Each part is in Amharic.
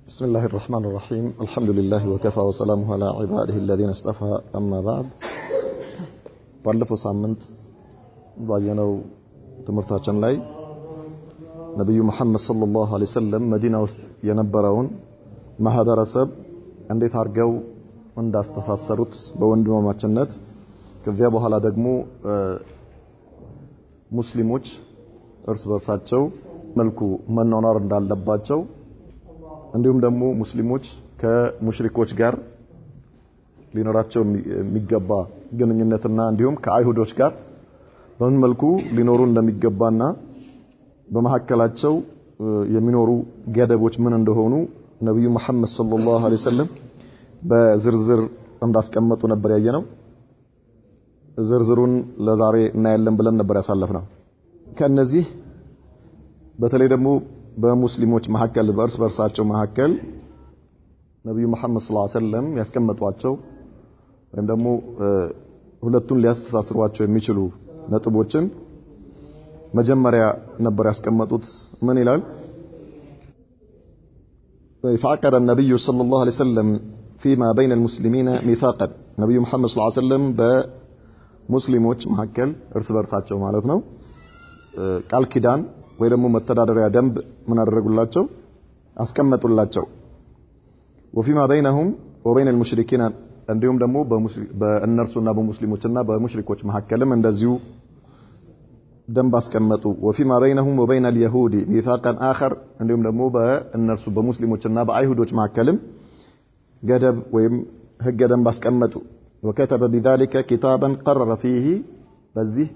بسم الله الرحمن الرحيم الحمد لله وكفى وسلامه على عباده الذين اصطفى أما بعد ባለፈው ሳምንት ባየነው ትምህርታችን ላይ ነብዩ መሐመድ ሰለላሁ ዐለይሂ ወሰለም መዲና ውስጥ የነበረውን ማህበረሰብ እንዴት አርገው እንዳስተሳሰሩት በወንድማማችነት ከዚያ በኋላ ደግሞ ሙስሊሞች እርስ በርሳቸው መልኩ መኖር እንዳለባቸው እንዲሁም ደግሞ ሙስሊሞች ከሙሽሪኮች ጋር ሊኖራቸው የሚገባ ግንኙነትና እንዲሁም ከአይሁዶች ጋር በምን መልኩ ሊኖሩ እንደሚገባና በመሐከላቸው የሚኖሩ ገደቦች ምን እንደሆኑ ነብዩ መሐመድ ሰለላሁ ዐለይሂ ወሰለም በዝርዝር እንዳስቀመጡ ነበር ያየነው። ዝርዝሩን ለዛሬ እናያለን ብለን ነበር ያሳለፍነው። ከነዚህ በተለይ ደግሞ በሙስሊሞች መሐከል በእርስ በርሳቸው መሐከል ነብዩ መሐመድ ሰለላሁ ዐለይሂ ወሰለም ያስቀመጧቸው ወይም ደግሞ ሁለቱን ሊያስተሳስሯቸው የሚችሉ ነጥቦችን መጀመሪያ ነበር ያስቀመጡት። ምን ይላል? فعقد النبي صلى الله عليه وسلم فيما بين المسلمين ميثاقا ነብዩ መሐመድ ሰለላሁ ዐለይሂ ወሰለም በሙስሊሞች መሐከል እርስ በርሳቸው ማለት ነው ቃል ኪዳን ወይ ደግሞ መተዳደሪያ ደንብ ምን አደረጉላቸው? አስቀመጡላቸው። وفيما بينهم وبين المشركين እንዲሁም ደግሞ በእነርሱና በሙስሊሞችና በሙሽሪኮች መሐከልም እንደዚሁ ደንብ አስቀመጡ። وفيما بينهم وبين اليهود ميثاقا آخر እንዲሁም ደግሞ በእነርሱ በሙስሊሞችና በአይሁዶች መሐከልም ገደብ ወይም ህገ ደንብ አስቀመጡ። وكتب بذلك كتابا قرر فيه በዚህ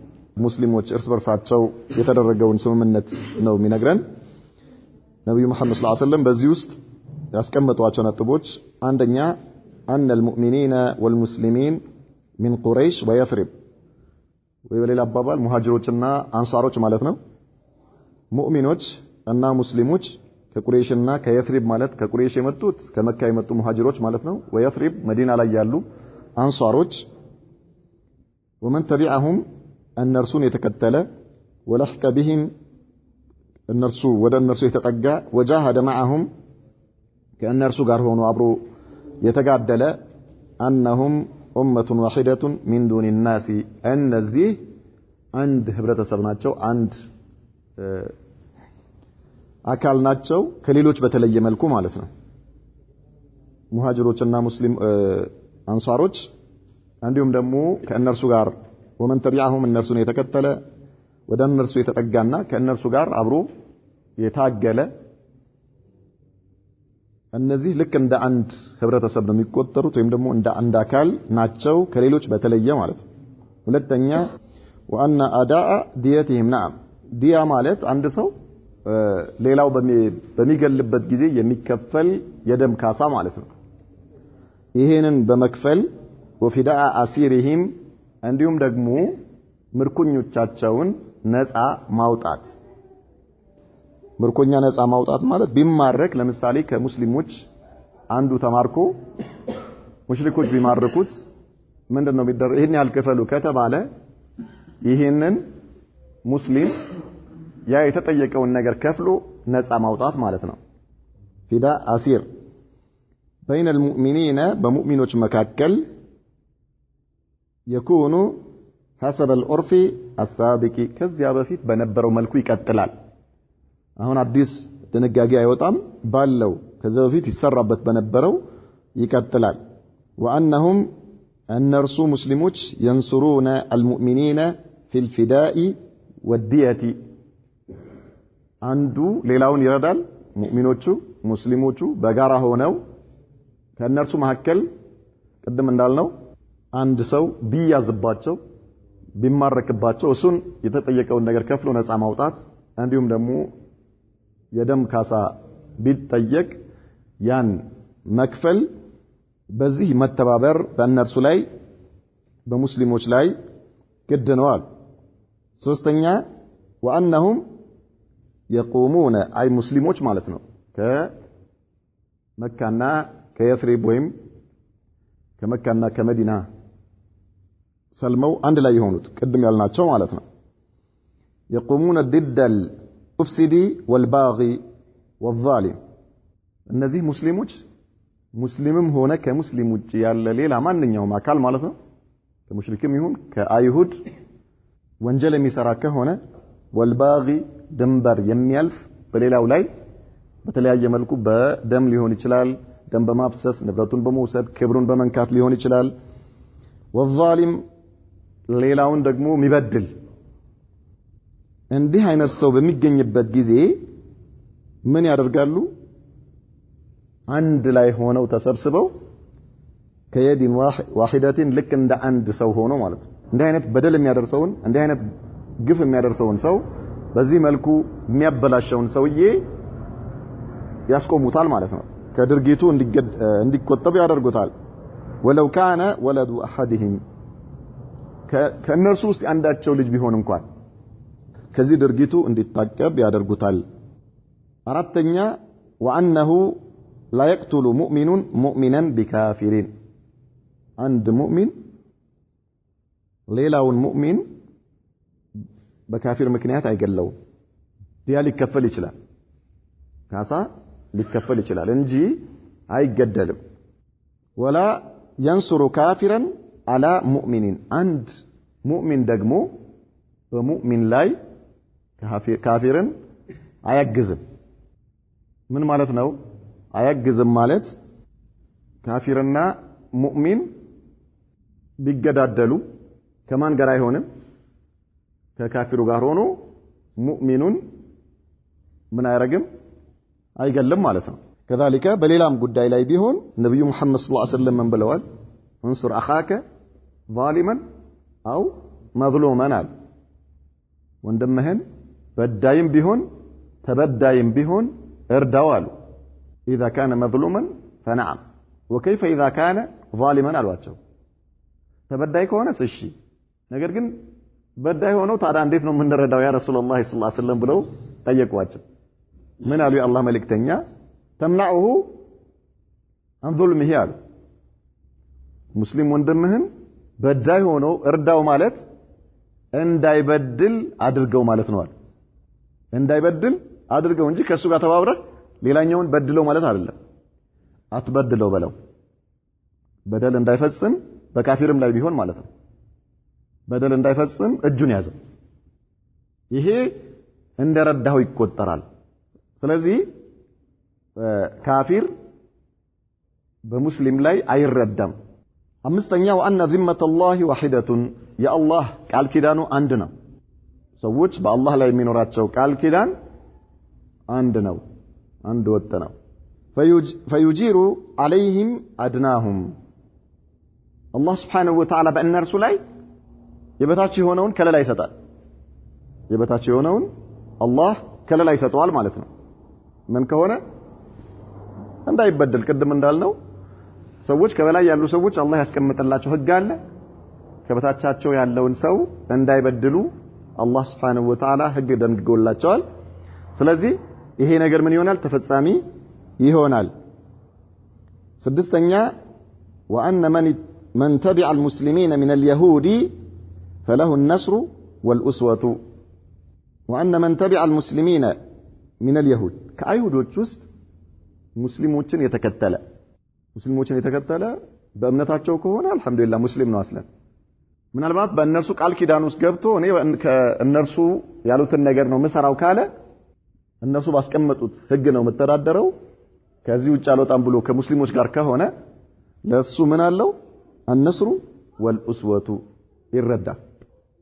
ሙስሊሞች እርስ በርሳቸው የተደረገውን ስምምነት ነው የሚነግረን። ነብዩ መሐመድ ሰለላሁ ዐለይሂ ወሰለም በዚህ ውስጥ ያስቀመጧቸው ነጥቦች አንደኛ أن المؤمنين والمسلمين من قريش ويثرب ወይበሌላ አባባል ሙሃጅሮችና አንሳሮች ማለት ነው። ሙእሚኖች እና ሙስሊሞች ከቁረይሽና ከየትሪብ ማለት ከቁረይሽ የመጡት ከመካ የመጡ ሙሃጅሮች ማለት ነው። ወየትሪብ መዲና ላይ ያሉ አንሳሮች ومن تبعهم እነርሱን የተከተለ ወለህቀ بهم እነርሱ ወደ እነርሱ የተጠጋ وجاهد معهم ከእነርሱ ጋር ሆኖ አብሮ የተጋደለ أنهم أمة واحدة من دون الناس እነዚህ አንድ ህብረተሰብ ናቸው፣ አንድ አካል ናቸው ከሌሎች በተለየ መልኩ ማለት ነው። ሙሃጅሮችና ሙስሊም አንሳሮች እንዲሁም ደግሞ ከእነርሱ ጋር ومن تبعهم እነርሱን የተከተለ ወደ እነርሱ የተጠጋና ከእነርሱ ጋር አብሮ የታገለ እነዚህ ልክ እንደ አንድ ህብረተሰብ ነው የሚቆጠሩት ወይም ደግሞ እንደ አንድ አካል ናቸው ከሌሎች በተለየ ማለት ነው። ሁለተኛ وأن أداء ديتهم نعم ዲያ ማለት አንድ ሰው ሌላው በሚገልበት ጊዜ የሚከፈል የደም ካሳ ማለት ነው። ይሄንን በመክፈል وفداء أسيرهم እንዲሁም ደግሞ ምርኮኞቻቸውን ነፃ ማውጣት። ምርኮኛ ነፃ ማውጣት ማለት ቢማረክ ለምሳሌ ከሙስሊሞች አንዱ ተማርኮ ሙሽሪኮች ቢማርኩት ምንድነው የሚደረግ? ይሄን ያልከፈሉ ከተባለ ይሄንን ሙስሊም ያ የተጠየቀውን ነገር ከፍሎ ነፃ ማውጣት ማለት ነው። ፊዳ አሲር بين المؤمنين በሙእሚኖች መካከል يكون حسب العرف السابق ከዚያ በፊት በነበረው መልኩ ይቀጥላል። አሁን አዲስ ድንጋጌ አይወጣም፣ ባለው ከዚያ በፊት ይሰራበት በነበረው ይቀጥላል። وأنهم እነርሱ ሙስሊሞች ينصرون المؤمنين في الفداء والدية አንዱ ሌላውን ይረዳል። ሙእሚኖቹ ሙስሊሞቹ በጋራ ሆነው ከእነርሱ መካከል ቅድም እንዳልነው አንድ ሰው ቢያዝባቸው ቢማረክባቸው እሱን የተጠየቀውን ነገር ከፍሎ ነፃ ማውጣት እንዲሁም ደግሞ የደም ካሳ ቢጠየቅ ያን መክፈል በዚህ መተባበር በእነርሱ ላይ በሙስሊሞች ላይ ግድ ነው። ሶስተኛ وأنهم يقومون أي ሙስሊሞች ማለት ነው ከመካና ከየትሪብ ወይም ከመካና ከመዲና ሰልመው አንድ ላይ የሆኑት ቅድም ያልናቸው ማለት ነው። يقومون ضد المفسد والباغي والظالم እነዚህ ሙስሊሞች ሙስሊምም ሆነ ከሙስሊም ውጭ ያለ ሌላ ማንኛውም አካል ማለት ነው ከሙሽሪክም ይሁን ከአይሁድ ወንጀል የሚሰራ ከሆነ ወልባጊ ድንበር የሚያልፍ በሌላው ላይ በተለያየ መልኩ በደም ሊሆን ይችላል ደም በማፍሰስ ንብረቱን በመውሰድ ክብሩን በመንካት ሊሆን ይችላል ወዛሊም ሌላውን ደግሞ የሚበድል እንዲህ አይነት ሰው በሚገኝበት ጊዜ ምን ያደርጋሉ አንድ ላይ ሆነው ተሰብስበው ከየዲን ዋሂደቲን ልክ እንደ አንድ ሰው ሆኖ ማለት ነው እንዲህ አይነት በደል የሚያደርሰውን እንዲህ አይነት ግፍ የሚያደርሰውን ሰው በዚህ መልኩ የሚያበላሸውን ሰውዬ ያስቆሙታል ማለት ነው ከድርጊቱ እንዲቆጠብ ያደርጉታል ወለው ካነ ወለዱ አሐድህም ከእነርሱ ውስጥ አንዳቸው ልጅ ቢሆን እንኳን ከዚህ ድርጊቱ እንዲታቀብ ያደርጉታል አራተኛ ወአንሁ لا يقتل مؤمن مؤمنا بكافر عند مؤمن ሌላውን ሙእሚን በካፊር ምክንያት አይገለው ዲያ ሊከፈል ይችላል ካሳ ሊከፈል ይችላል እንጂ አይገደልም ወላ ينصر كافرا على مؤمن عند ሙእሚን ደግሞ በሙእሚን ላይ ካፊርን አያግዝም ምን ማለት ነው አያግዝም ማለት ካፊርና ሙእሚን ቢገዳደሉ ከማን ጋር አይሆንም ከካፊሩ ጋር ሆኖ ሙእሚኑን ምን አያረግም አይገልም ማለት ነው كذلك በሌላም ጉዳይ ላይ ቢሆን ነብዩ መሐመድ ሰለላሁ ዐለይሂ ወሰለም ምን ብለዋል انصر اخاك ظالما او مظلوما ወንድምህን በዳይም ቢሆን ተበዳይም ቢሆን እርዳው አሉ إذا كان مظلوما فنعم وكيف إذا كان ظالما አሏቸው ተበዳይ ከሆነስ እሺ ነገር ግን በዳይ ሆኖ ታዲያ እንዴት ነው የምንረዳው ያ ረሱላህ ሰለላሁ ዐለይሂ ወሰለም ብለው ጠየቋቸው ምን አሉ የአላህ መልእክተኛ ተምናዑሁ عن ظلمه አሉ ሙስሊም ወንድምህን በዳይ ሆኖ እርዳው ማለት እንዳይበድል አድርገው ማለት ነው እንዳይበድል አድርገው እንጂ ከሱ ጋር ተባብረህ ሌላኛውን በድለው ማለት አይደለም አትበድለው በለው በደል እንዳይፈጽም በካፊርም ላይ ቢሆን ማለት ነው በደል እንዳይፈጽም እጁን ያዘው ይሄ እንደረዳው ይቆጠራል ስለዚህ ካፊር በሙስሊም ላይ አይረዳም አምስተኛው አን ذمة الله واحدة يا الله ቃል ኪዳኑ አንድ ነው ሰዎች በአላህ ላይ የሚኖራቸው ቃል ኪዳን አንድ ነው አንድ ወጥ ነው فيجير عليهم أدناهم الله سبحانه وتعالى በእነርሱ ላይ የበታች የሆነውን ከለላ ይሰጣል የበታች የሆነውን አላህ ከለላ ይሰጣል ማለት ነው ምን ከሆነ እንዳይበደል ቅድም እንዳልነው ሰዎች ከበላይ ያሉ ሰዎች አላህ ያስቀምጥላቸው ህግ አለ ከበታቻቸው ያለውን ሰው እንዳይበድሉ አላህ Subhanahu Wa Ta'ala ህግ ደንግጎላቸዋል ስለዚህ ይሄ ነገር ምን ይሆናል ተፈጻሚ ይሆናል ስድስተኛ وأن من تبع المسلمين من اليهود فله النصر والأسوة وأن من تبع المسلمين من اليهود كأيهودوች ውስጥ ሙስሊሞችን የተከተለ በእምነታቸው ከሆነ አልহামዱሊላህ ሙስሊም ነው አስለን ምናልባት በእነርሱ ቃል ኪዳን ውስጥ ገብቶ እኔ ከእነርሱ ያሉትን ነገር ነው መሰራው ካለ እነሱ ባስቀመጡት ህግ ነው መተዳደረው ከዚህ ውጭ አልወጣም ብሎ ከሙስሊሞች ጋር ከሆነ ለሱ ምን አለው النصر والأسوة ይረዳ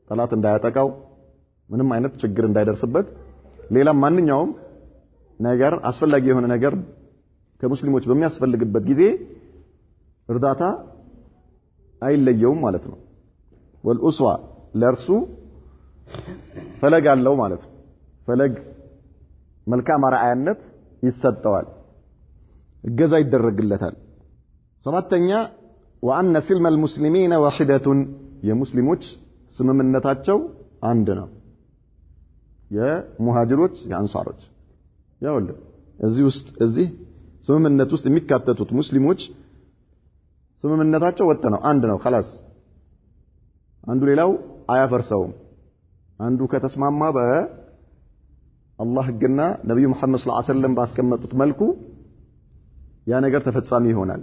ጠላት እንዳያጠቃው ምንም አይነት ችግር እንዳይደርስበት ሌላ ማንኛውም ነገር አስፈላጊ የሆነ ነገር ከሙስሊሞች በሚያስፈልግበት ጊዜ እርዳታ አይለየውም ማለት ነው والأسوة ለርሱ ፈለግ አለው ማለት ነው ፈለግ መልካም አርአያነት ይሰጠዋል እገዛ ይደረግለታል ሰባተኛ وأن سلم المسلمين واحدة የሙስሊሞች ስምምነታቸው አንድ ነው የሙሃጅሮች የአንሳሮች ያውል እዚህ ስምምነት ውስጥ የሚካተቱት ሙስሊሞች ስምምነታቸው ወጥ ነው አንድ ነው خلاص አንዱ ሌላው አያፈርሰውም አንዱ ከተስማማ በአላህ ህግና ነብዩ መሐመድ ሰለላሁ ዐለይሂ ወሰለም ባስቀመጡት መልኩ ያ ነገር ተፈጻሚ ይሆናል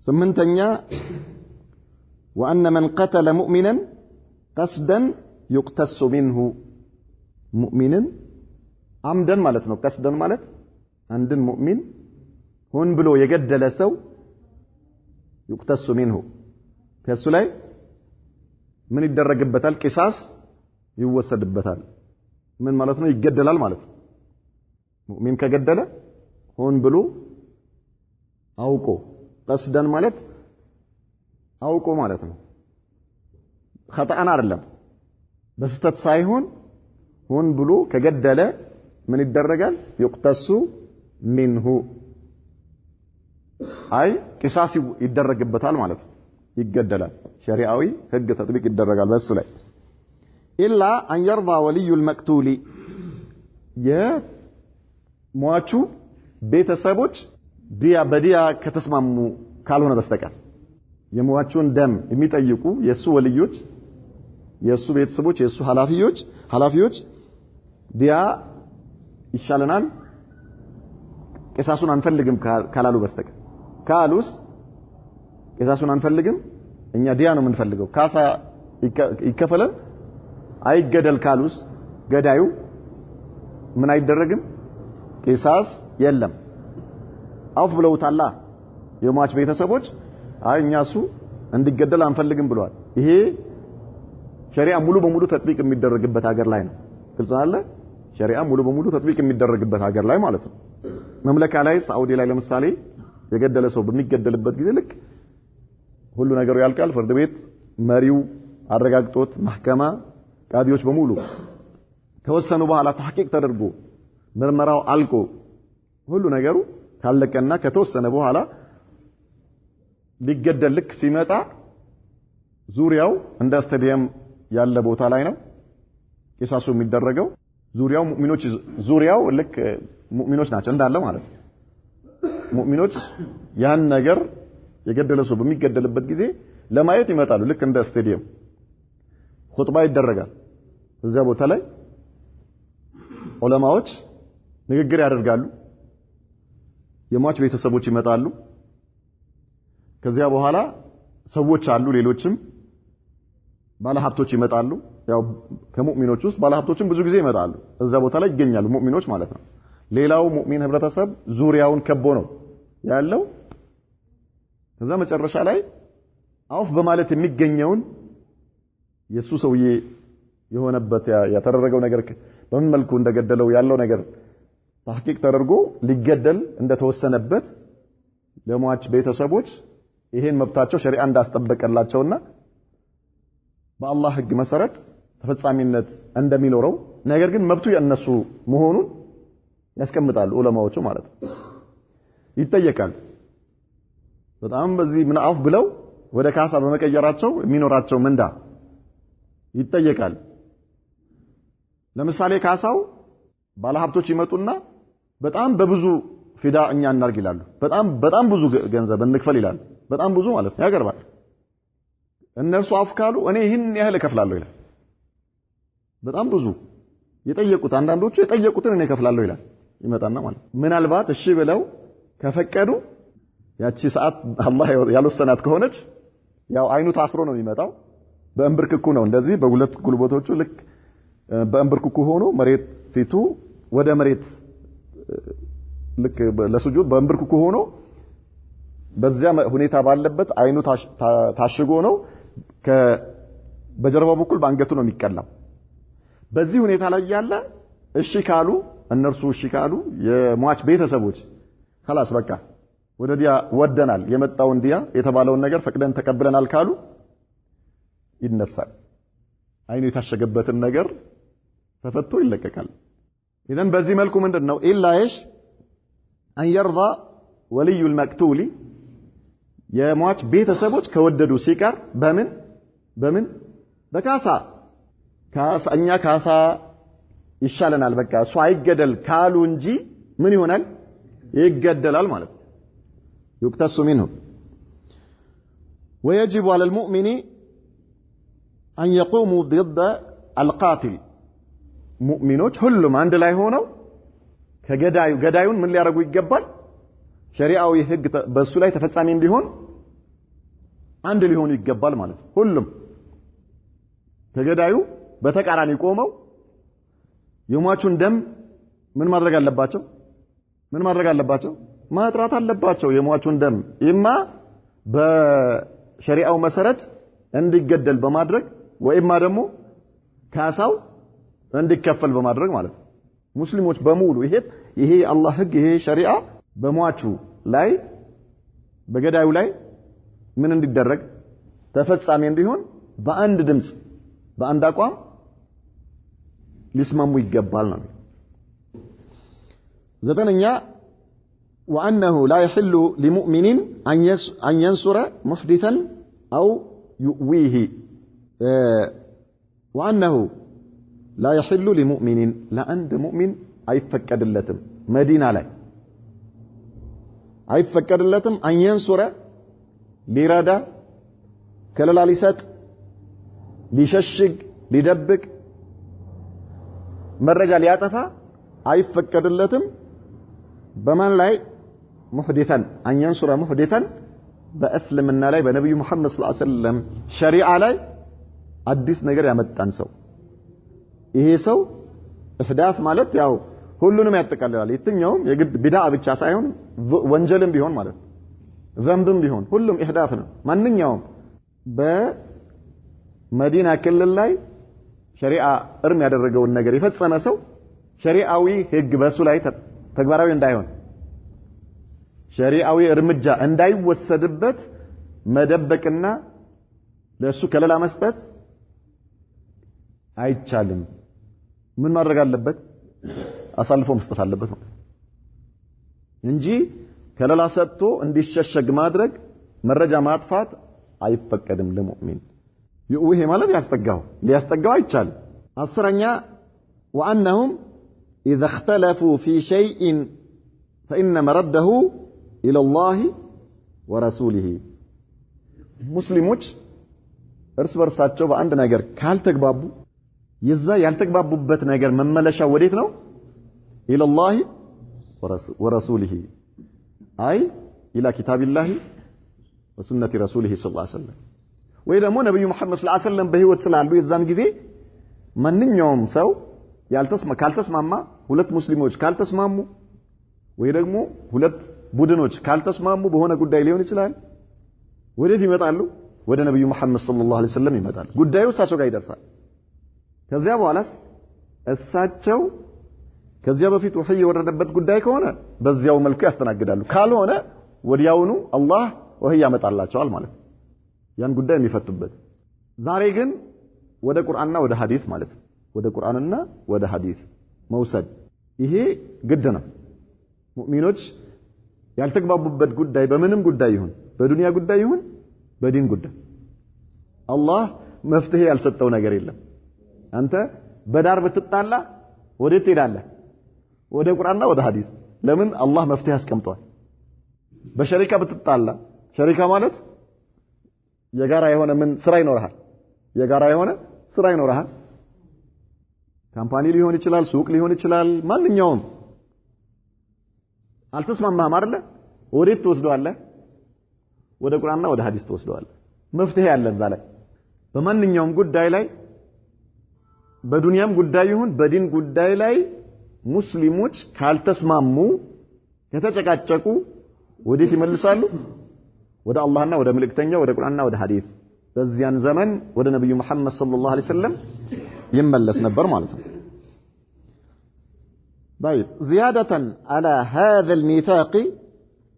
ስምንተኛ وأن من قتل مؤمنا قصدا يقتص منه مؤمنا عمدا ማለት ነው قصدا ማለት አንድን ሙእሚን ሆን ብሎ የገደለ ሰው يقتص منه ከሱ ላይ ምን ይደረግበታል ቂሳስ ይወሰድበታል ምን ማለት ነው ይገደላል ማለት ነው ሙእሚን ከገደለ ሆን ብሎ አውቆ قصدا ማለት አውቆ ማለት ነው خطأን አይደለም በስተት ሳይሆን ሆን ብሎ ከገደለ ምን ይደረጋል يقتص منه አይ ቂሳስ ይደረግበታል ማለት ነው ይገደላል ሸሪዓዊ ህግ ተጥቢቅ ይደረጋል በሱ ላይ إلا أن يرضى ولي المقتول የሟቹ ቤተሰቦች ዲያ በዲያ ከተስማሙ ካልሆነ በስተቀር የሟቹን ደም የሚጠይቁ የሱ ወልዮች የሱ ቤተሰቦች የሱ ሐላፊዎች ዲያ ይሻለናል ቂሳሱን አንፈልግም ካላሉ በስተቀር ካሉስ ቂሳሱን አንፈልግም እኛ ዲያ ነው የምንፈልገው ካሳ ይከፈለን አይገደል ካሉስ ገዳዩ ምን አይደረግም ቂሳስ የለም አፍ ብለውታላ የሟች ቤተሰቦች አይኛሱ እንዲገደል አንፈልግም ብለዋል ይሄ ሸሪዓ ሙሉ በሙሉ ተጥቢቅ የሚደረግበት ሀገር ላይ ነው ግልጽ አለ ሸሪዓ ሙሉ በሙሉ ተጥቢቅ የሚደረግበት ሀገር ላይ ማለት ነው መምለካ ላይ ሳዑዲ ላይ ለምሳሌ የገደለ ሰው በሚገደልበት ጊዜ ልክ ሁሉ ነገሩ ያልቃል ፍርድ ቤት መሪው አረጋግጦት ማህከማ ቃዲዎች በሙሉ ተወሰኑ በኋላ ተሐቂቅ ተደርጎ ምርመራው አልቆ ሁሉ ነገሩ ካለቀና ከተወሰነ በኋላ ሊገደል ልክ ሲመጣ ዙሪያው እንደ ስታዲየም ያለ ቦታ ላይ ነው ቂሳሱ የሚደረገው ዙሪያው ሙእሚኖች ዙሪያው ልክ ሙእሚኖች ናቸው እንዳለ ማለት ነው ሙእሚኖች ያን ነገር የገደለ ሰው በሚገደልበት ጊዜ ለማየት ይመጣሉ ልክ እንደ ስታዲየም ኹጥባ ይደረጋል እዛ ቦታ ላይ ዑለማዎች ንግግር ያደርጋሉ የሟች ቤተሰቦች ይመጣሉ ከዚያ በኋላ ሰዎች አሉ ሌሎችም ባለሀብቶች ይመጣሉ ያው ከሙእሚኖች ውስጥ ባለሀብቶችም ብዙ ጊዜ ይመጣሉ እዛ ቦታ ላይ ይገኛሉ ሙእሚኖች ማለት ነው ሌላው ሙእሚን ህብረተሰብ ዙሪያውን ከቦ ነው ያለው ከዛ መጨረሻ ላይ አውፍ በማለት የሚገኘውን የሱ ሰውዬ የሆነበት ያተረረገው ነገር በምን መልኩ እንደገደለው ያለው ነገር ተሐቂቅ ተደርጎ ሊገደል እንደተወሰነበት ለሟች ቤተሰቦች ይሄን መብታቸው ሸሪዓ እንዳስጠበቀላቸውና በአላህ ህግ መሰረት ተፈጻሚነት እንደሚኖረው ነገር ግን መብቱ የነሱ መሆኑን ያስቀምጣሉ ዑለማዎቹ ማለት ነው ይጠየቃል በጣም በዚህ ምን አፍ ብለው ወደ ካሳ በመቀየራቸው የሚኖራቸው ምንዳ ይጠየቃል ለምሳሌ ካሳው ባለሀብቶች ይመጡና በጣም በብዙ ፊዳ እኛ እናርግ ይላሉ በጣም ብዙ ገንዘብ እንክፈል ይላሉ በጣም ብዙ ማለት ነው ያቀርባል እነርሱ አፍካሉ እኔ ይህን ያህል እከፍላለሁ ይላል በጣም ብዙ የጠየቁት አንዳንዶቹ የጠየቁትን እኔ እከፍላለሁ ይላል ይመጣና ማለት ምናልባት እሺ ብለው ከፈቀዱ ያቺ ሰዓት አላህ ያልወሰናት ከሆነች ያው አይኑ ታስሮ ነው የሚመጣው በእንብርክኩ ነው እንደዚህ በሁለት ጉልበቶቹ ልክ በእንብርክኩ ሆኖ መሬት ፊቱ ወደ መሬት ልክ ለሱጁድ በእንብርክኩ ሆኖ በዚያ ሁኔታ ባለበት አይኑ ታሽጎ ነው በጀርባው በኩል በአንገቱ ነው የሚቀላው በዚህ ሁኔታ ላይ ያለ እሺ ካሉ እነርሱ እሺ ካሉ የሟች ቤተሰቦች خلاص በቃ ወደ ዲያ ወደናል የመጣውን ዲያ የተባለውን ነገር ፈቅደን ተቀብለናል ካሉ ይነሳል አይኑ የታሸገበትን ነገር ተፈቶ ይለቀቃል ኢዘን በዚህ መልኩ ምንድነው ኢላ ايش ان يرضى ولي المقتول የሟች ቤተሰቦች ከወደዱ ሲቀር በምን በካሳ እኛ ካሳ ይሻለናል በቃ እሱ አይገደል ካሉ እንጂ ምን ይሆናል ይገደላል ማለት ነው يقتص منه ويجب على المؤمن أن يقوموا ضد القاتل ሙእሚኖች ሁሉም አንድ ላይ ሆነው ገዳዩን ምን ሊያረጉ ይገባል ሸሪዓዊ ህግ በሱ ላይ ተፈጻሚ እንዲሆን አንድ ሊሆኑ ይገባል ማለት ነው ሁሉም ከገዳዩ በተቃራኒ ቆመው የሟቹን ደም ምን ማድረግ አለባቸው ማጥራት አለባቸው የሟቹን ደም ኢማ በሸሪዓው መሰረት እንዲገደል በማድረግ ወይማ ደግሞ ካሳው እንዲከፈል በማድረግ ማለት ነው ሙስሊሞች በሙሉ ይሄ አላህ ህግ ይሄ ሸሪዓ በሟቹ ላይ በገዳዩ ላይ ምን እንዲደረግ ተፈጻሚ እንዲሆን በአንድ ድምጽ በአንድ አቋም ሊስማሙ ይገባል ነው ዘጠነኛ وأنه لا يحل لمؤمن أن ينصر محدثا أو يؤويه وأنه لا يحل لمؤمن لا أنت مؤمن أيفكد اللتم مدينة لا أيفكد اللتم أن ينصر لرادة كلا لسات لششق لدبك مرجع لياتفا أيفكد اللتم بمن لا محدثا أن ينصر محدثا بأسلم النالاي بنبي محمد صلى الله عليه وسلم شريعة لاي አዲስ ነገር ያመጣን ሰው ይሄ ሰው احداث ማለት ያው ሁሉንም ያጠቃልላል የትኛውም የግድ ቢድዓ ብቻ ሳይሆን ወንጀልም ቢሆን ማለት ዘንብም ቢሆን ሁሉም احداث ነው ማንኛውም በመዲና ክልል ላይ ሸሪዓ እርም ያደረገውን ነገር የፈጸመ ሰው ሸሪዓዊ ህግ በሱ ላይ ተግባራዊ እንዳይሆን ሸሪዓዊ እርምጃ እንዳይወሰድበት መደበቅና ለሱ ከለላ መስጠት አይቻልም ምን ማድረግ አለበት አሳልፎ መስጠት አለበት እንጂ ከለላ ሰጥቶ እንዲሸሸግ ማድረግ መረጃ ማጥፋት አይፈቀድም ለሙእሚን ይውሄ ማለት ሊያስጠጋው አይቻልም አስረኛ وأنهم إذا اختلفوا في شيء فإن مرده إلى الله ورسوله ሙስሊሞች እርስ በርሳቸው በአንድ ነገር ካልተግባቡ የዛ ያልተግባቡበት ነገር መመለሻ ወዴት ነው إلى الله ورسوله أي إلى كتاب الله وسنة رسوله صلى الله عليه وسلم ወይ ደግሞ ነብዩ መሐመድ ሰለላሁ ዐለይሂ ወሰለም በህይወት ስላሉ የዛን ጊዜ ማንኛውም ሰው ካልተስማማ ሁለት ሙስሊሞች ካልተስማሙ ወይ ደግሞ ሁለት ቡድኖች ካልተስማሙ በሆነ ጉዳይ ሊሆን ይችላል ወዴት ይመጣሉ ወደ ነብዩ መሐመድ ሰለላሁ ዐለይሂ ወሰለም ይመጣሉ ጉዳዩ እሳቸው ጋር ይደርሳል ከዚያ በኋላስ እሳቸው ከዚያ በፊት ወህይ የወረደበት ጉዳይ ከሆነ በዚያው መልኩ ያስተናግዳሉ ካልሆነ ወዲያውኑ አላህ ወህይ ያመጣላቸዋል ማለት ነው ያን ጉዳይ የሚፈቱበት ዛሬ ግን ወደ ቁርአንና ወደ ሐዲስ ማለት ነው ወደ ቁርአንና ወደ ሐዲስ መውሰድ ይሄ ግድ ነው ሙእሚኖች ያልተግባቡበት ጉዳይ በምንም ጉዳይ ይሁን በዱንያ ጉዳይ ይሁን በዲን ጉዳይ አላህ መፍትሄ ያልሰጠው ነገር የለም አንተ በዳር ብትጣላ ወዴት ትሄዳለህ ወደ ቁርአንና ወደ ሐዲስ ለምን አላህ መፍትሄ አስቀምጧል በሸሪካ ብትጣላ ሸሪካ ማለት የጋራ የሆነ ምን ስራ ይኖርሃል የጋራ የሆነ ስራ ይኖርሃል ካምፓኒ ሊሆን ይችላል ሱቅ ሊሆን ይችላል ማንኛውም አልተስማማህም አይደለ ወዴት ትወስደዋለህ ወደ ቁርአንና ወደ ሐዲስ ትወስደዋለህ መፍትሄ ያለ እዛ ላይ በማንኛውም ጉዳይ ላይ በዱንያም ጉዳይ ይሁን በዲን ጉዳይ ላይ ሙስሊሞች ካልተስማሙ ከተጨቃጨቁ ወዴት ይመልሳሉ ወደ አላህና ወደ መልእክተኛው ወደ ቁርአንና ወደ ሐዲስ በዚያን ዘመን ወደ ነብዩ መሐመድ ሰለላሁ ዐለይሂ ወሰለም ይመለስ ነበር ማለት ነው طيب زيادة على هذا الميثاق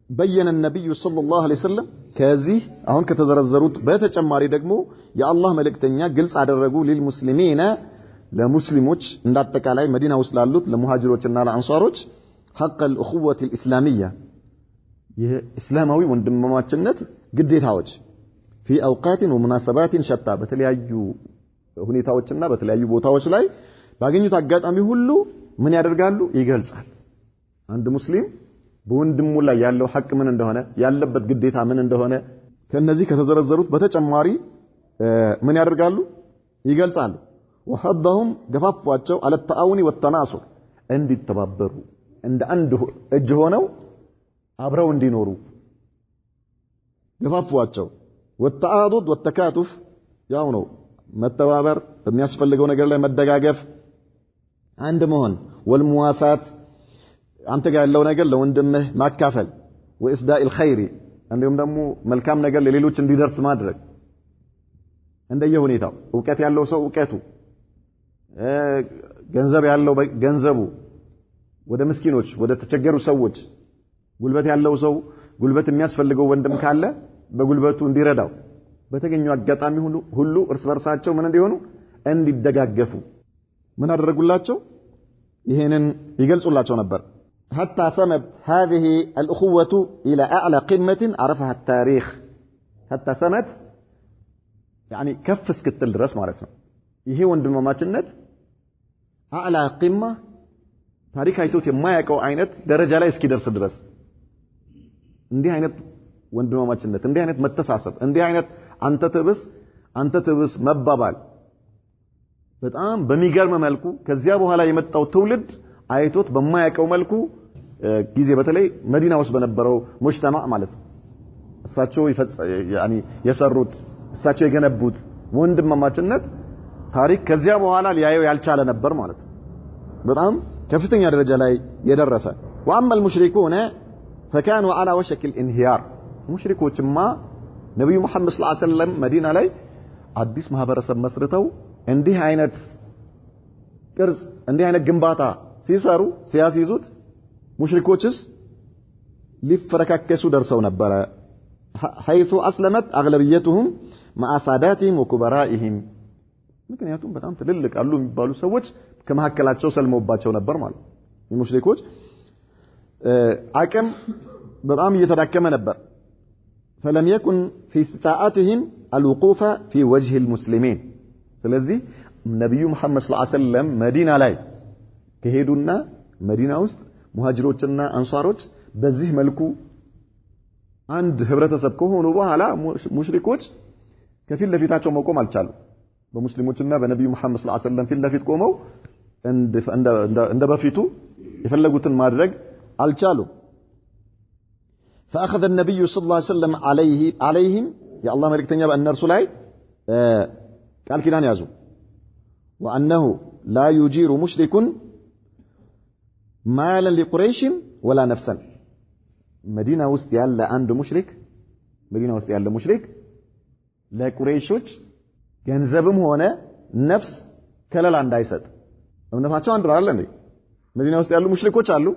بين النبي صلى الله عليه وسلم كذي አሁን ከተዘረዘሩት በተጨማሪ ደግሞ የአላህ መልእክተኛ ግልጽ አደረጉ للمسلمين ለሙስሊሞች እንዳጠቃላይ መዲና ውስጥ ላሉት ለሙሃጅሮችና ለአንሷሮች حق الأخوة الإسلامية የእስላማዊ ወንድማማችነት ግዴታዎች في أوقات ومناسبات شتى በተለያዩ ሁኔታዎችና በተለያዩ ቦታዎች ላይ ባገኙት አጋጣሚ ሁሉ ምን ያደርጋሉ ይገልጻል አንድ ሙስሊም በወንድሙ ላይ ያለው ሐቅ ምን እንደሆነ ያለበት ግዴታ ምን እንደሆነ ከነዚህ ከተዘረዘሩት በተጨማሪ ምን ያደርጋሉ ይገልጻሉ وحضهم ገፋፏቸው على التعاون والتناصر እንዲተባበሩ እንደ አንድ እጅ ሆነው አብረው እንዲኖሩ ገፋፏቸው والتعاضد والتكاتف ያው ነው መተባበር በሚያስፈልገው ነገር ላይ መደጋገፍ አንድ መሆን والمواسات አንተ ጋር ያለው ነገር ለወንድምህ ማካፈል وإسداء الخير እንዲሁም ደግሞ መልካም ነገር ለሌሎች እንዲደርስ ማድረግ እንደየሁኔታው ዕውቀት ያለው ሰው ዕውቀቱ ገንዘብ ያለው ገንዘቡ ወደ ምስኪኖች ወደ ተቸገሩ ሰዎች ጉልበት ያለው ሰው ጉልበት የሚያስፈልገው ወንድም ካለ በጉልበቱ እንዲረዳው በተገኘው አጋጣሚ ሁሉ እርስ በርሳቸው ምን እንዲሆኑ እንዲደጋገፉ ምን አደረጉላቸው ይሄንን ይገልጹላቸው ነበር حتى سمت هذه الأخوة إلى أعلى قمة عرفها التاريخ حتى سمت يعني كفس كتل درس معناته ይሄ ወንድማማችነት أعلى قمة ታሪክ አይቶት የማያውቀው አይነት ደረጃ ላይ እስኪደርስ ድረስ እንዲህ አይነት ወንድማማችነት እንዲህ አይነት መተሳሰብ እንዲህ አይነት አንተ ትብስ መባባል በጣም በሚገርም መልኩ ከዚያ በኋላ የመጣው ትውልድ አይቶት በማያውቀው መልኩ ጊዜ በተለይ መዲና ውስጥ በነበረው ሙጅተማዕ ማለት እሳቸው ያኒ የሰሩት እሳቸው የገነቡት ወንድማማችነት ታሪክ ከዚያ በኋላ ሊያየው ያልቻለ ነበር ማለት በጣም ከፍተኛ ደረጃ ላይ የደረሰ وأما المشركون فكانوا على وشك الانهيار ሙሽሪኮችማ ነብዩ መሐመድ ሰለላሁ ዐለይሂ ወሰለም መዲና ላይ አዲስ ማህበረሰብ መስርተው እንዲህ አይነት ቅርጽ እንዲህ አይነት ግንባታ ሲሰሩ ሲያስይዙት ሙሽሪኮችስ ሊፈረካከሱ ደርሰው ነበር حيث أسلمت أغلبيتهم مع ساداتهم وكبرائهم ምክንያቱም በጣም ትልልቅ አሉ የሚባሉ ሰዎች ከመሐከላቸው ሰልመውባቸው ነበር ማለት ሙሽሪኮች አቅም በጣም እየተዳከመ ነበር فلم يكن في استطاعتهم الوقوف في وجه المسلمين ስለዚህ ነብዩ መሐመድ ሰለላሁ ዐለይሂ ወሰለም መዲና ላይ ከሄዱና መዲና ውስጥ ሙሃጅሮችና አንሳሮች በዚህ መልኩ አንድ ህብረተሰብ ከሆኑ በኋላ ሙሽሪኮች ከፊት ለፊታቸው መቆም አልቻሉም በሙስሊሞችና በነብዩ መሐመድ ሰለላሁ ዐለይሂ ወሰለም ፊት ለፊት ቆመው እንደ በፊቱ የፈለጉትን ማድረግ አልቻሉም فأخذ النبي صلى الله عليه وسلم عليهم يا الله ملكتنيا بأن رسوله قال كدان يازو وأنه لا يجير مشرك مالا لقريش ولا نفسا مدينة وسط يالا عند مشرك مدينة وسط يالا مشرك لا قريشوች ገንዘብም ሆነ ነፍስ ከለላ እንዳይሰጥ እነታቸው አንድ አይደል እንዴ መዲና ውስጥ ያሉ ሙሽሪኮች አሉ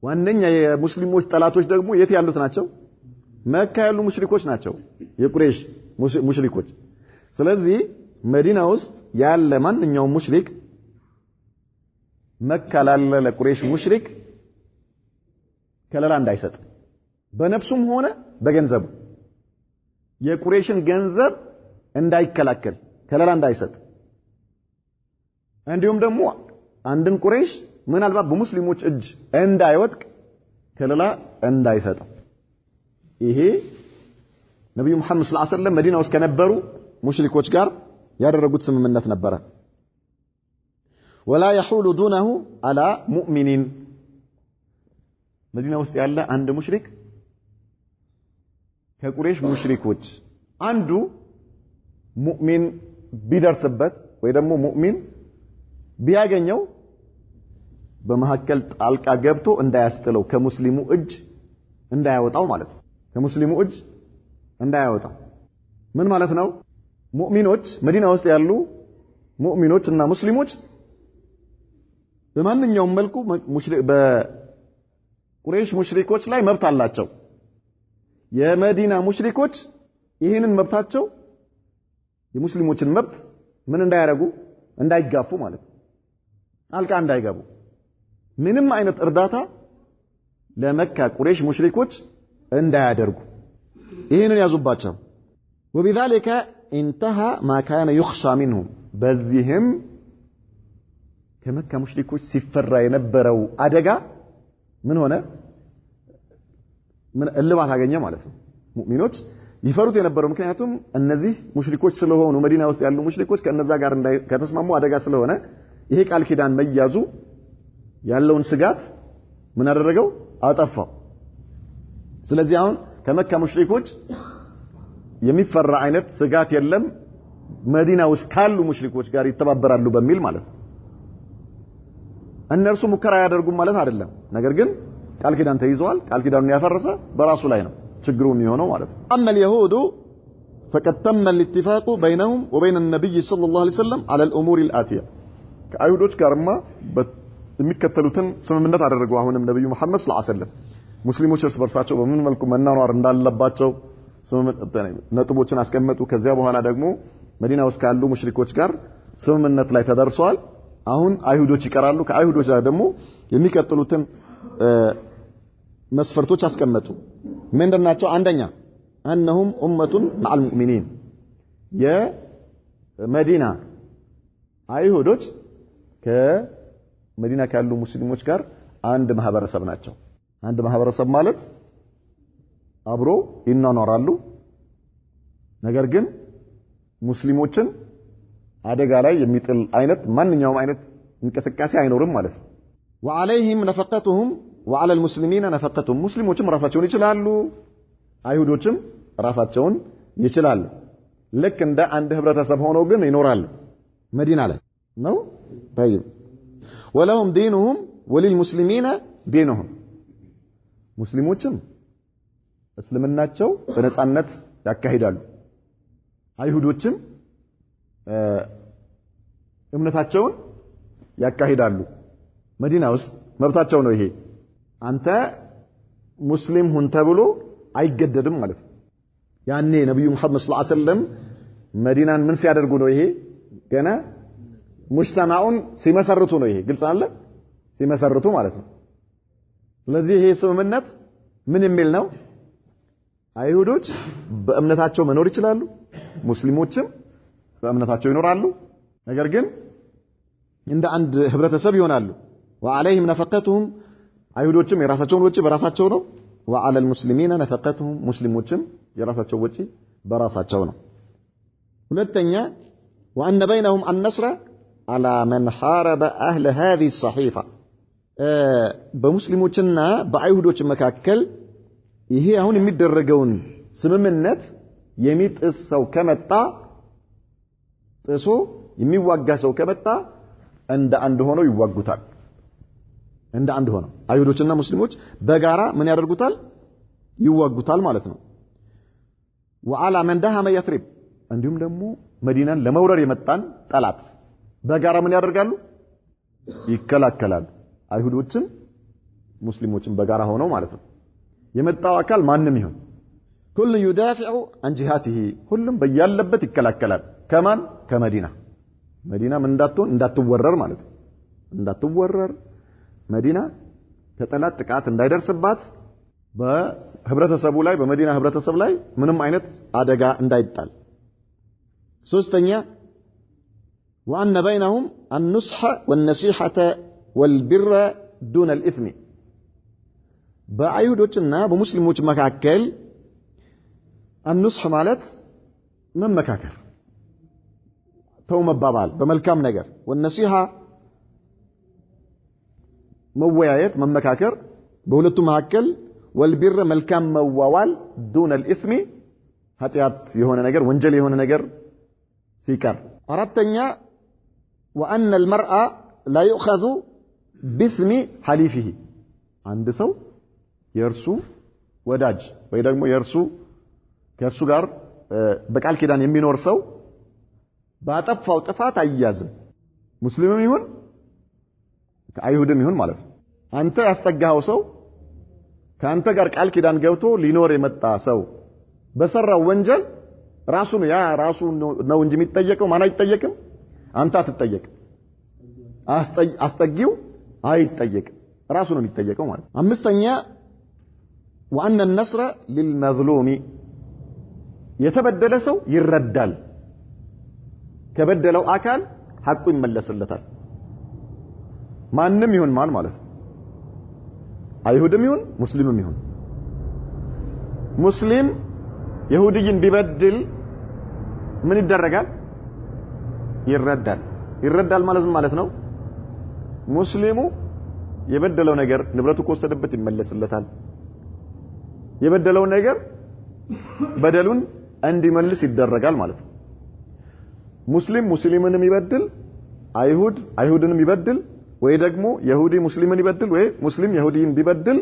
ዋነኛ የሙስሊሞች ጠላቶች ደግሞ የት ያሉት ናቸው መካ ያሉ ሙሽሪኮች ናቸው የቁረይሽ ሙሽሪኮች ስለዚህ መዲና ውስጥ ያለ ማንኛውም ሙሽሪክ መካ ላለ ለቁረይሽ ሙሽሪክ ከለላ እንዳይሰጥ በነፍሱም ሆነ በገንዘቡ የቁረይሽን ገንዘብ እንዳይከላከል ከለላ እንዳይሰጥ እንዲሁም ደግሞ አንድን ቁረይሽ ምናልባት በሙስሊሞች እጅ እንዳይወድቅ ከለላ እንዳይሰጥ ይሄ ነብዩ መሐመድ ሰለላሁ ዐለይሂ ወሰለም መዲና ውስጥ ከነበሩ ሙሽሪኮች ጋር ያደረጉት ስምምነት ነበር ولا يحول دونه على مؤمن መዲና ውስጥ ያለ አንድ ሙሽሪክ ከቁረይሽ ሙሽሪኮች አንዱ ሙእሚን ቢደርስበት ወይ ደግሞ ሙእሚን ቢያገኘው በመሐከል ጣልቃ ገብቶ እንዳያስጥለው ከሙስሊሙ እጅ እንዳያወጣው ማለት ነው ከሙስሊሙ እጅ እንዳያወጣው ምን ማለት ነው ሙእሚኖች መዲና ውስጥ ያሉ ሙእሚኖችና ሙስሊሞች በማንኛውም መልኩ በቁረይሽ ሙሽሪኮች ላይ መብት አላቸው የመዲና ሙሽሪኮች ይሄንን መብታቸው የሙስሊሞችን መብት ምን እንዳያረጉ እንዳይጋፉ ማለት ጣልቃ እንዳይገቡ ምንም አይነት እርዳታ ለመካ ቁረይሽ ሙሽሪኮች እንዳያደርጉ ይሄንን ያዙባቸው وبذلك انتهى ما كان يخشى منهم በዚህም ከመካ ሙሽሪኮች ሲፈራ የነበረው አደጋ ምን ሆነ ምን እልባት አገኘ ማለት ነው ሙእሚኖች ይፈሩት የነበረው ምክንያቱም እነዚህ ሙሽሪኮች ስለሆኑ መዲና ውስጥ ያሉ ሙሽሪኮች ከነዛ ጋር ከተስማሙ አደጋ ስለሆነ ይሄ ቃል ኪዳን መያዙ ያለውን ስጋት ምን አደረገው አጠፋው ስለዚህ አሁን ከመካ ሙሽሪኮች የሚፈራ አይነት ስጋት የለም መዲና ውስጥ ካሉ ሙሽሪኮች ጋር ይተባበራሉ በሚል ማለት ነው እነርሱ ሙከራ ያደርጉም ማለት አይደለም ነገር ግን ቃል ኪዳን ተይዘዋል ቃል ኪዳኑን ያፈረሰ በራሱ ላይ ነው ችግሩ የሚሆነው ማለት ነው أما اليهود فقد تم الاتفاق بينهم وبين النبي صلى الله عليه وسلم على الأمور الآتية ከአይሁዶች ጋርማ የሚከተሉትን ስምምነት አደረጉ አሁንም ነብዩ መሐመድ ሰለላሁ ዐለይሂ ወሰለም ሙስሊሞች እርስ በርሳቸው በምን መልኩ መናኗር እንዳለባቸው ነጥቦችን አስቀመጡ ከዚያ በኋላ ደግሞ መዲና ውስጥ ካሉ ሙሽሪኮች ጋር ስምምነት ላይ ተደርሷል አሁን አይሁዶች ይቀራሉ ከአይሁዶች ጋር ደግሞ የሚከተሉትን መስፈርቶች አስቀመጡ ምንድናቸው አንደኛ انهم امه مع المؤمنين የመዲና አይሁዶች ከመዲና ካሉ ሙስሊሞች ጋር አንድ ማህበረሰብ ናቸው አንድ ማህበረሰብ ማለት አብሮ ይናኖራሉ ነገር ግን ሙስሊሞችን አደጋ ላይ የሚጥል አይነት ማንኛውም አይነት እንቅስቃሴ አይኖርም ማለት ነው وعليهم نفقتهم وعلى المسلمين نفقتهم ሙስሊሞችም ራሳቸውን ይችላሉ አይሁዶችም ራሳቸውን ይችላሉ ልክ እንደ አንድ ህብረተሰብ ሆነው ግን ይኖራሉ መዲና ላይ ነው طيب ولهم دينهم وللمسلمين دينهم ሙስሊሞችም እስልምናቸው በነጻነት ያካሂዳሉ አይሁዶችም እምነታቸውን ያካሂዳሉ መዲና ውስጥ መብታቸው ነው ይሄ አንተ ሙስሊም ሁን ተብሎ አይገደድም ማለት ነው ያኔ ነብዩ መሐመድ ሰለላሁ ዐለይሂ ወሰለም መዲናን ምን ሲያደርጉ ነው ይሄ ገና ሙጅተማኡን ሲመሰርቱ ነው ይሄ ግልጽ አለ ሲመሰርቱ ማለት ነው ስለዚህ ይሄ ስምምነት ምን የሚል ነው አይሁዶች በእምነታቸው መኖር ይችላሉ ሙስሊሞችም በእምነታቸው ይኖራሉ ነገር ግን እንደ አንድ ህብረተሰብ ይሆናሉ وعليهم نفقتهم አይሁዶችም የራሳቸውን ወጪ በራሳቸው ነው وعلى المسلمين نفقتهم ሙስሊሞችም የራሳቸው ወጪ በራሳቸው ነው ሁለተኛ وأن بينهم النصر على من حارب أهل هذه الصحيفة በሙስሊሞችና በአይሁዶች መካከል ይሄ አሁን የሚደረገውን ስምምነት የሚጥስ ሰው ከመጣ ጥሶ የሚዋጋ ሰው ከመጣ እንደ አንድ ሆነው ይዋጉታል እንደ አንድ ሆነው አይሁዶችና ሙስሊሞች በጋራ ምን ያደርጉታል ይዋጉታል ማለት ነው وعلى من دهم يثرب እንዲሁም ደግሞ መዲናን ለመውረር የመጣን ጠላት በጋራ ምን ያደርጋሉ ይከላከላሉ አይሁዶችም ሙስሊሞችም በጋራ ሆነው ማለት ነው የመጣው አካል ማንንም ይሁን كل يدافع عن جهاته ሁሉም በያለበት ይከላከላል ከማን ከመዲና መዲና ምን እንዳትወረር ማለት ነው እንዳትወረር መዲና ከጠላት ጥቃት እንዳይደርስባት በህብረተሰቡ ላይ በመዲና ህብረተሰብ ላይ ምንም አይነት አደጋ እንዳይጣል ሶስተኛ وأن بينهم النصح والنصيحة والبر دون الإثم በአይሁዶችና በሙስሊሞች መካከል النصح ማለት መመካከር ተው መባባል በመልካም ነገር والنصيحة መወያየት መመካከር በሁለቱ መካከል والبر መልካም መዋዋል دون الإثم ኃጢአት የሆነ ነገር ወንጀል የሆነ ነገር ሲቀር አራተኛ وأن المرء لا يؤخذ باسم حليفه عند ሰው የርሱ ወዳጅ ወይ ደግሞ የርሱ ከርሱ ጋር በቃል ኪዳን የሚኖር ሰው ባጠፋው ጥፋት አይያዝም ሙስሊምም ይሁን አይሁድም ይሁን ማለት ነው አንተ ያስጠጋው ሰው ካንተ ጋር ቃል ኪዳን ገብቶ ሊኖር የመጣ ሰው በሰራው ወንጀል ራሱ ነው እንጂ የሚጠየቀው ማን አይጠየቅም አንተ አትጠየቅ አስጠጊው አይጠየቅ ራሱ ነው የሚጠየቀው ማለት አምስተኛ وأن النصر للمظلوم የተበደለ ሰው ይረዳል ከበደለው አካል ሐቁ ይመለስለታል ማንንም ይሁን ማን ማለት ነው አይሁድም ይሁን ሙስሊምም ይሁን ሙስሊም ይሁዲን ቢበድል ምን ይደረጋል ይረዳል ማለት ነው ሙስሊሙ የበደለው ነገር ንብረቱ ከወሰደበት ይመለስለታል የበደለው ነገር በደሉን እንዲመልስ ይደረጋል ማለት ነው። ሙስሊም ሙስሊምንም ይበድል፣ አይሁድንም ይበድል፣ ወይ ደግሞ ይሁዲ ሙስሊምን ይበድል፣ ወይ ሙስሊም ይሁዲን ቢበድል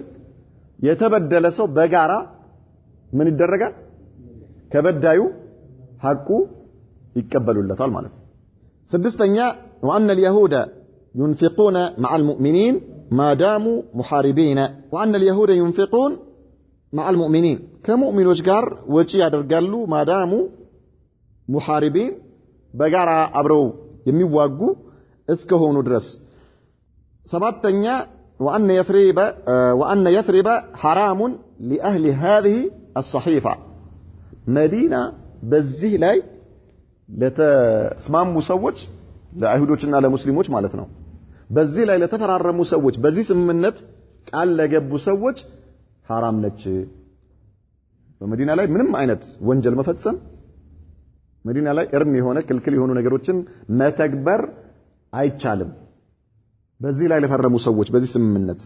የተበደለ ሰው በጋራ ምን ይደረጋል? ከበዳዩ ሐቁ ይቀበሉለታል ማለት ነው። ስድስተኛ وأن اليهود ينفقون مع المؤمنين ما داموا محاربين وأن اليهود ينفقون مع المؤمنين كمؤمنوች ጋር ወጪ ያደርጋሉ ما داموا محاربين በጋራ አብረው የሚዋጉ እስከሆኑ ድረስ። ሰባተኛ وأن يثرب حرام لأهل هذه الصحيفة መዲና በዚህ ላይ ለተስማሙ ሰዎች ለአይሁዶችና ለሙስሊሞች ማለት ነው በዚህ ላይ ለተፈራረሙ ሰዎች በዚህ ስምምነት ቃል ለገቡ ሰዎች حرام ነች። በመዲና ላይ ምንም አይነት ወንጀል መፈጸም መዲና ላይ እርም የሆነ ክልክል የሆኑ ነገሮችን መተግበር አይቻልም በዚህ ላይ ለፈረሙ ሰዎች በዚህ ስምምነት።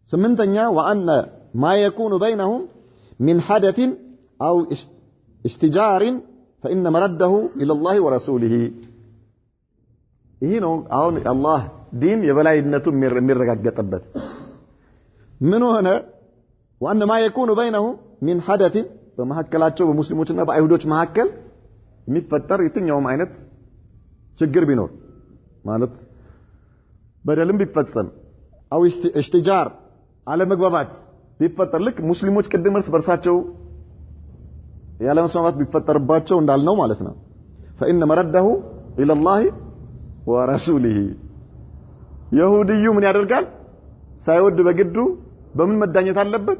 ስምንተኛ وأن ما يكون بينهم من حدث أو اشتجار فإن مرده إلى الله ورسوله ይሄ ነው አሁን አላህ ዲን የበላይነቱን የሚረጋገጥበት ምን ሆነ وأن ما يكون بينهم من حدث በመሐከላቸው በሙስሊሞችና በአይሁዶች መሐከል የሚፈጠር የትኛውም አይነት ችግር ቢኖር ማለት በደልም ቢፈጸም أو اشتجار አለመግባባት ቢፈጠር ልክ ሙስሊሞች ቅድም እርስ በርሳቸው ያለ መስማማት ቢፈጠርባቸው እንዳልነው ማለት ነው فإن مرده إلى الله ورسوله ይሁዲዩ ምን ያደርጋል ሳይወድ በግዱ በምን መዳኘት አለበት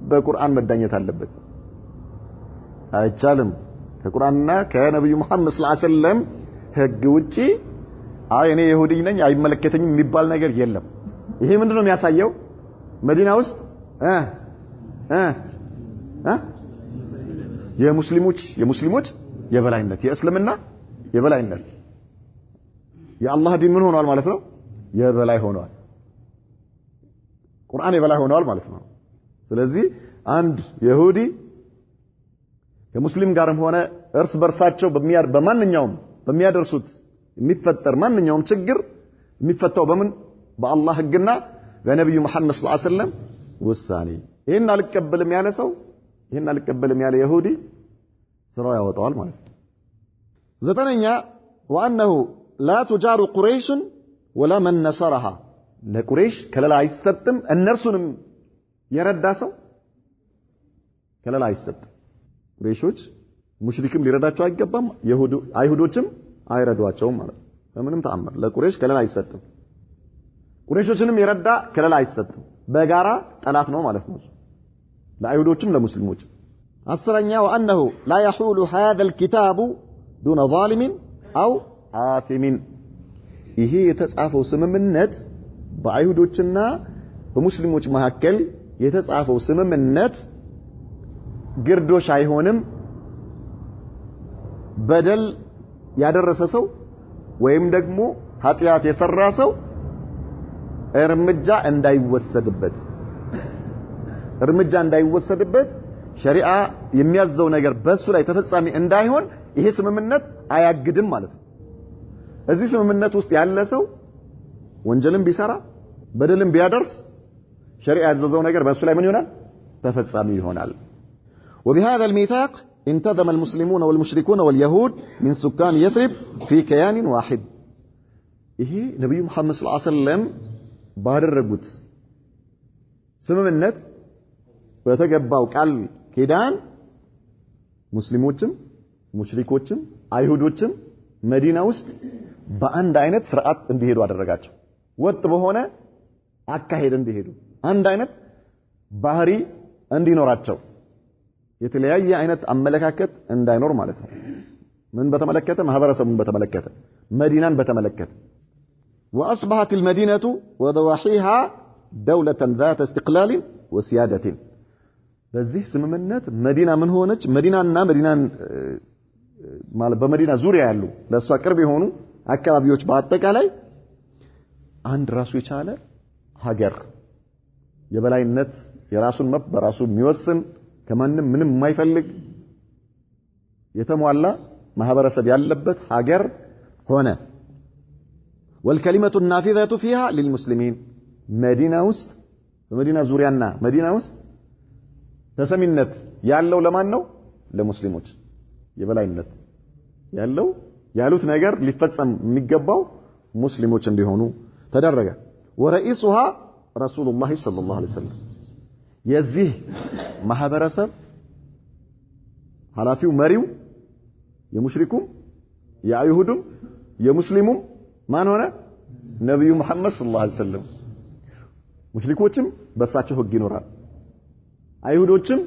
በቁርአን መዳኘት አለበት አይቻልም ከቁርአንና ከነብዩ መሐመድ ሰለላሁ ዐለይሂ ወሰለም ህግ ውጪ እኔ ይሁዲ ነኝ አይመለከተኝም የሚባል ነገር የለም። ይሄ ምንድነው የሚያሳየው መዲና ውስጥ የሙስሊሞች የበላይነት የእስልምና የበላይነት የአላህ ዲን ምን ሆኗል ማለት ነው የበላይ ሆኗል ቁርአን የበላይ ሆኗል ማለት ነው። ስለዚህ አንድ ይሁዲ ከሙስሊም ጋርም ሆነ እርስ በርሳቸው በማንኛውም በሚያደርሱት የሚፈጠር ማንኛውም ችግር የሚፈታው በምን በአላህ ህግና በነብዩ መሐመድ ሰለላሁ ዐለይሂ ወሰለም ውሳኔ። ይሄን አልቀበልም ያለ ሰው ይሄን አልቀበልም ያለ ይሁዲ ስራው ያወጣዋል ማለት ነው። ዘጠነኛ وأنه لا تجار قريش ولا من نصرها ለቁረይሽ ከለላ አይሰጥም እነርሱንም የረዳ ሰው ከለላ አይሰጥም። ቁረይሾች ሙሽሪክም ሊረዳቸው አይገባም አይሁዶችም አይረዷቸውም ማለት ነው። በምንም ተአምር ለቁረይሽ ከለላ አይሰጥም። ቁረይሾችንም የረዳ ከለላ አይሰጥም። በጋራ ጠላት ነው ማለት ነው ለአይሁዶችም ለሙስሊሞችም። አስረኛ وأنه لا يحول هذا الكتاب دون ظالم أو آثم ይሄ የተጻፈው ስምምነት በአይሁዶችና በሙስሊሞች መካከል የተጻፈው ስምምነት ግርዶሽ አይሆንም በደል ያደረሰ ሰው ወይም ደግሞ ኃጢያት የሰራ ሰው እርምጃ እንዳይወሰድበት ሸሪዓ የሚያዘው ነገር በሱ ላይ ተፈጻሚ እንዳይሆን ይሄ ስምምነት አያግድም ማለት ነው። እዚህ ስምምነት ውስጥ ያለ ሰው ወንጀልን ቢሰራ በደልን ቢያደርስ ሸሪዓ ያዘዘው ነገር በሱ ላይ ምን ይሆናል ተፈጻሚ ይሆናል። وبهذا الميثاق انتظم المسلمون والمشركون واليهود من سكان يثرب في كيان واحد ይሄ ነብዩ መሐመድ ሰለላሁ ዐለይሂ ወሰለም ባደረጉት ስምምነት በተገባው ቃል ኪዳን ሙስሊሞችም ሙሽሪኮችም አይሁዶችም መዲና ውስጥ በአንድ አይነት ስርዓት እንዲሄዱ አደረጋቸው። ወጥ በሆነ አካሄድ እንዲሄዱ አንድ አይነት ባህሪ እንዲኖራቸው የተለያየ አይነት አመለካከት እንዳይኖር ማለት ነው። ምን በተመለከተ ማህበረሰቡን በተመለከተ መዲናን በተመለከተ واصبحت المدينه وضواحيها دوله ذات استقلال وسياده በዚህ ስምምነት መዲና ምን ሆነች መዲናና መዲናን ማለት በመዲና ዙሪያ ያሉ ለሷ ቅርብ የሆኑ አካባቢዎች በአጠቃላይ አንድ ራሱ የቻለ ሀገር የበላይነት የራሱን መብት በራሱ የሚወስን ከማንም ምንም የማይፈልግ የተሟላ ማህበረሰብ ያለበት ሀገር ሆነ والكلمه النافذه فيها للمسلمين مدينه ውስጥ በመዲና ዙሪያና መዲና ውስጥ ተሰሚነት ያለው ለማን ነው ለሙስሊሞች የበላይነት ያለው ያሉት ነገር ሊፈጸም የሚገባው ሙስሊሞች እንዲሆኑ ተደረገ ورئيسها رسول الله صلى الله عليه وسلم የዚህ ማህበረሰብ ሐላፊው መሪው የሙሽሪኩም የአይሁድም የሙስሊሙም ማን ሆነ ነብዩ መሐመድ ሰለላሁ ዐለይሂ ወሰለም ሙሽሪኮችም በሳቸው ህግ ይኖራል አይሁዶችም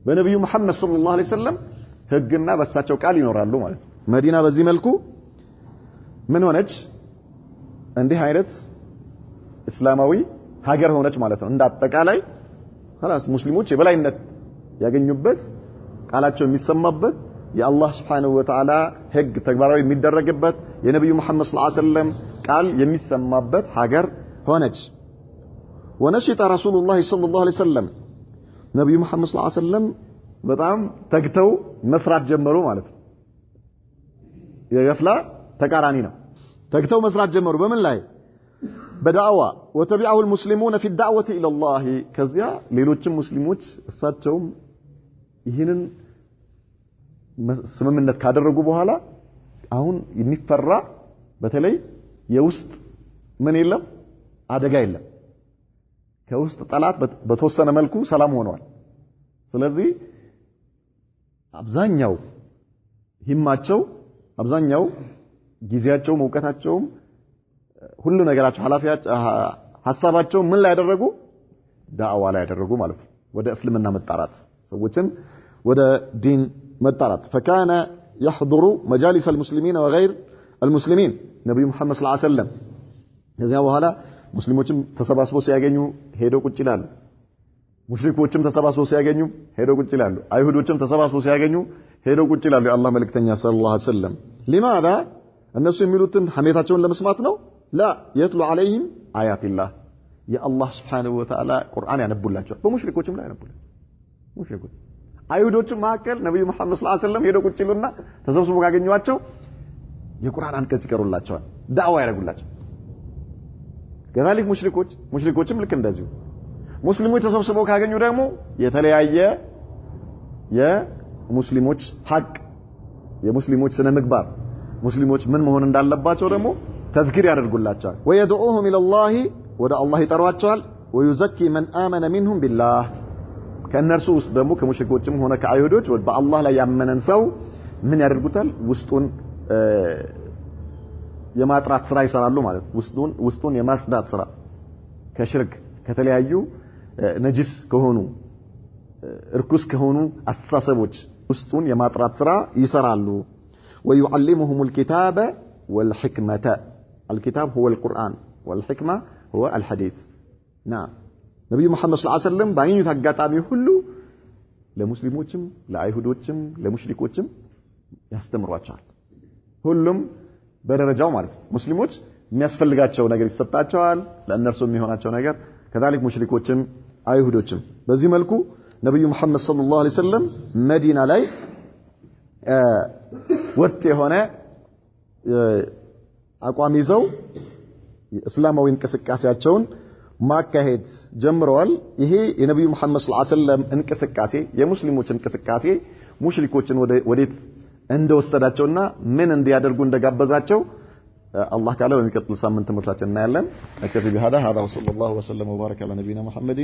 በነብዩ መሐመድ ሰለላሁ ዐለይሂ ወሰለም ህግና በሳቸው ቃል ይኖራሉ ማለት ነው መዲና በዚህ መልኩ ምን ሆነች እንዲህ አይነት እስላማዊ ሀገር ሆነች ማለት ነው እንዳጠቃላይ خلاص ሙስሊሞች የበላይነት ያገኙበት ቃላቸው የሚሰማበት የአላህ Subhanahu Wa Ta'ala ህግ ተግባራዊ የሚደረግበት የነብዩ መሐመድ ሰለላሁ ዐለይሂ ወሰለም ቃል የሚሰማበት ሀገር ሆነች ونشط رسول الله صلى الله عليه وسلم ነብዩ መሐመድ ሰለላሁ ዐለይሂ ወሰለም በጣም ተግተው መስራት ጀመሩ ማለት ነው የገፍላ ተቃራኒ ነው ተግተው መስራት ጀመሩ በምን ላይ በዳዕዋ وتبعه المسلمون في الدعوه الى الله ከዚያ ሌሎችም ሙስሊሞች እሳቸውም ይህንን ስምምነት ካደረጉ በኋላ አሁን የሚፈራ በተለይ የውስጥ ምን የለም አደጋ የለም ከውስጥ ጠላት በተወሰነ መልኩ ሰላም ሆኗል ስለዚህ አብዛኛው ሂማቸው አብዛኛው ጊዜያቸው መውቀታቸው ሁሉ ነገራቸው ሐላፊያቸው ሐሳባቸው ምን ላይ ያደረጉ ዳዕዋ ላይ ያደረጉ ማለት ነው ወደ እስልምና መጣራት ሰዎችን ወደ ዲን መጣራት فكان يحضر مجالس المسلمين وغير المسلمين ነብዩ መሐመድ ሰለላሁ ዐለይሂ ወሰለም ከዚያ በኋላ ሙስሊሞችም ተሰባስበው ሲያገኙ ሄደው ቁጭ ይላሉ ሙሽሪኮችም ተሰባስበው ሲያገኙ ሄደው ቁጭ ይላሉ አይሁዶችም ተሰባስበው ሲያገኙ ሄደው ቁጭ ይላሉ የአላህ መልእክተኛ ሰለላሁ ዐለይሂ ወሰለም لماذا እነሱ የሚሉትን ሐሜታቸውን ለመስማት ነው لا يتلو عليهم آيات الله يا الله سبحانه وتعالى قرآن ያነቡላቸው በሙሽሪኮችም ላይ ያነቡላቸው ሙሽሪኮች አይሁዶችም ማከል ነብዩ መሐመድ ሰለላሁ ዐለይሂ ወሰለም ሄደው ቁጭ ይሉና ተሰብስበው ካገኙዋቸው የቁርአን አንቀጽ ይቀሩላቸዋል ዳዕዋ ያደርጉላቸው ከዛሊክ ሙሽሪኮችም ልክ እንደዚሁ ሙስሊሞች ተሰብስበው ካገኙ ደግሞ የተለያየ የሙስሊሞች ሐቅ የሙስሊሞች ስነ ምግባር ሙስሊሞች ምን መሆን እንዳለባቸው ደግሞ ተዝኪር ያደርጉላቸዋል ويدعوهم الى الله ወደ አላህ ይጠሯቸዋል ويزكي من آمن منهم بالله ከነርሱ ውስጥ ደግሞ ከሙሽሪኮችም ሆነ ከአይሁዶች በአላህ ላይ ያመነን ሰው ምን ያደርጉታል ውስጡን የማጥራት ስራ ይሰራሉ ማለት ውስጡን የማስዳት ስራ ከሽርክ ከተለያዩ ነጅስ ከሆኑ እርኩስ ከሆኑ አስተሳሰቦች ውስጡን የማጥራት ስራ ይሰራሉ ويعلمهم الكتاب والحكمة الكتاب هو القرآن والحكمة هو الحديث نعم ነብዩ መሐመድ ሰለላሁ ዐለይሂ ወሰለም ባገኙት አጋጣሚ ሁሉ ለሙስሊሞችም ለአይሁዶችም ለሙሽሪኮችም ያስተምሯቸዋል ሁሉም በደረጃው ማለት ነው ሙስሊሞች የሚያስፈልጋቸው ነገር ይሰጣቸዋል ለእነርሱ የሚሆናቸው ነገር ከዛሊክ ሙሽሪኮችም አይሁዶችም በዚህ መልኩ ነብዩ መሐመድ ሰለላሁ ዐለይሂ ወሰለም መዲና ላይ ወጥ የሆነ አቋም ይዘው እስላማዊ እንቅስቃሴያቸውን ማካሄድ ጀምረዋል ይሄ የነብዩ መሐመድ ሰለላሁ ዐለይሂ ወሰለም እንቅስቃሴ የሙስሊሞች እንቅስቃሴ ሙሽሪኮችን ወዴት እንደወሰዳቸውና ምን እንዲያደርጉ እንደጋበዛቸው አላህ ካለ በሚቀጥሉ ሳምንት ትምህርታችን እናያለን አከፊ بهذا هذا وصلى الله وسلم وبارك على نبينا محمد